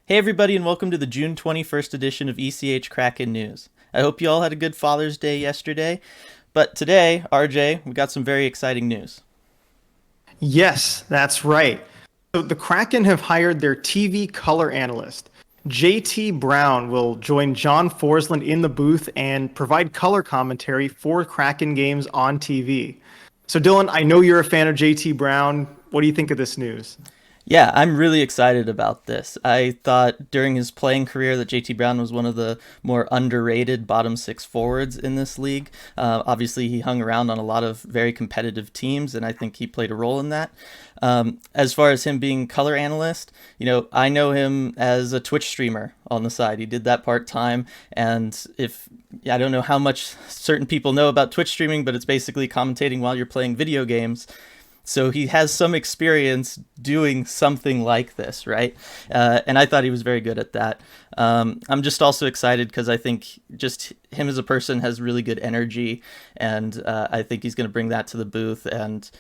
Hey everybody, and welcome to the June 21st edition of ECH Kraken News. I hope you all had a good Father's Day yesterday, but today, RJ, we got some very exciting news. Yes, that's right. So the Kraken have hired their TV color analyst. JT Brown will join John Forslund in the booth and provide color commentary for Kraken games on TV. So Dylan, I know you're a fan of JT Brown. What do you think of this news? Yeah, I'm really excited about this. I thought during his playing career that JT Brown was one of the more underrated bottom six forwards in this league. Obviously, he hung around on a lot of very competitive teams, and I think he played a role in that. As far as him being color analyst, I know him as a Twitch streamer on the side. He did that part time, and if I don't know how much certain people know about Twitch streaming, but it's basically commentating while you're playing video games. So he has some experience doing something like this, right? And I thought he was very good at that. I'm just also excited because I think just him as a person has really good energy, and I think he's going to bring that to the booth. And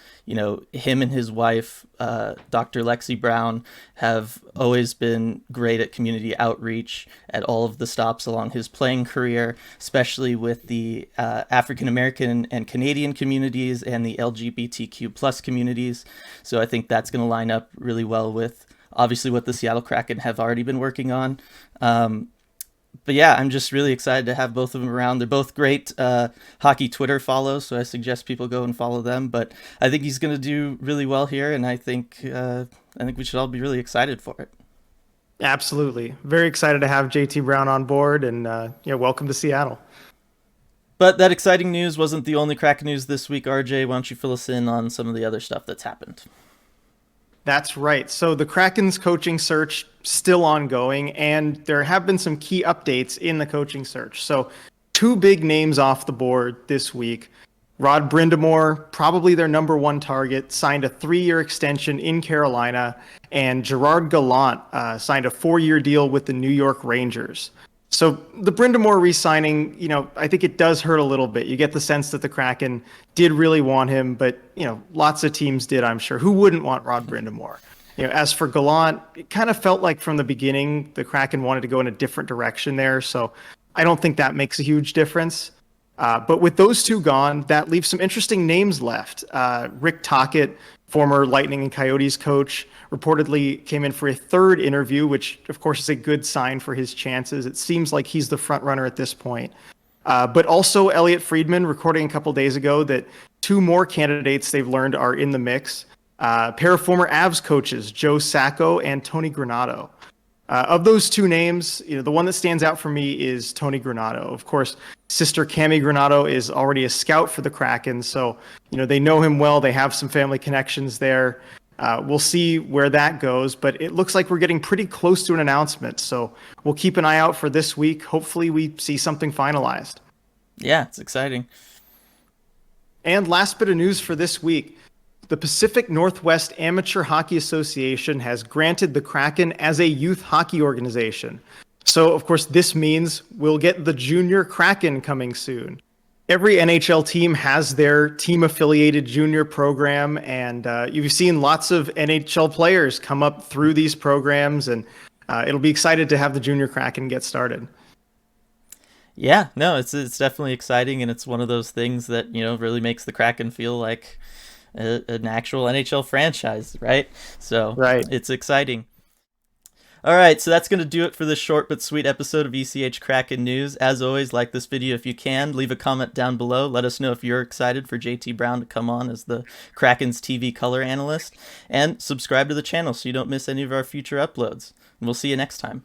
him and his wife, Dr. Lexi Brown, have always been great at community outreach at all of the stops along his playing career, especially with the African American and Canadian communities and the LGBTQ plus communities. So I think that's going to line up really well with obviously what the Seattle Kraken have already been working on. But yeah, I'm just really excited to have both of them around. They're both great hockey Twitter follows, so I suggest people go and follow them. But I think he's going to do really well here, and I think we should all be really excited for it. Absolutely. Very excited to have JT Brown on board and welcome to Seattle. But that exciting news wasn't the only Kraken news this week, RJ. Why don't you fill us in on some of the other stuff that's happened? That's right. So the Kraken's coaching search still ongoing, and there have been some key updates in the coaching search. So two big names off the board this week. Rod Brindamore, probably their number one target, signed a 3-year extension in Carolina, and Gerard Gallant signed a 4-year deal with the New York Rangers. So the Brindamore re-signing, I think it does hurt a little bit. You get the sense that the Kraken did really want him, but lots of teams did, I'm sure. Who wouldn't want Rod Brindamore? As for Gallant, it kind of felt like from the beginning the Kraken wanted to go in a different direction there. So I don't think that makes a huge difference. But with those two gone, that leaves some interesting names left. Rick Tocchet, former Lightning and Coyotes coach, reportedly came in for a third interview, which of course is a good sign for his chances. It seems like he's the front runner at this point. But also Elliot Friedman recording a couple days ago that two more candidates they've learned are in the mix. A pair of former Avs coaches, Joe Sacco and Tony Granato. Of those two names, the one that stands out for me is Tony Granato. Of course, sister Cami Granato is already a scout for the Kraken, so they know him well. They have some family connections there. We'll see where that goes, but it looks like we're getting pretty close to an announcement. So we'll keep an eye out for this week. Hopefully, we see something finalized. Yeah, it's exciting. And last bit of news for this week. The Pacific Northwest Amateur Hockey Association has granted the Kraken as a youth hockey organization. So, of course, this means we'll get the Junior Kraken coming soon. Every NHL team has their team-affiliated junior program, and you've seen lots of NHL players come up through these programs, and it'll be excited to have the Junior Kraken get started. Yeah, no, it's definitely exciting, and it's one of those things that really makes the Kraken feel like an actual NHL franchise, right? So Right. it's exciting. All right, so that's going to do it for this short but sweet episode of ECH Kraken News. As always, like this video if you can. Leave a comment down below. Let us know if you're excited for JT Brown to come on as the Kraken's TV color analyst. And subscribe to the channel so you don't miss any of our future uploads. And we'll see you next time.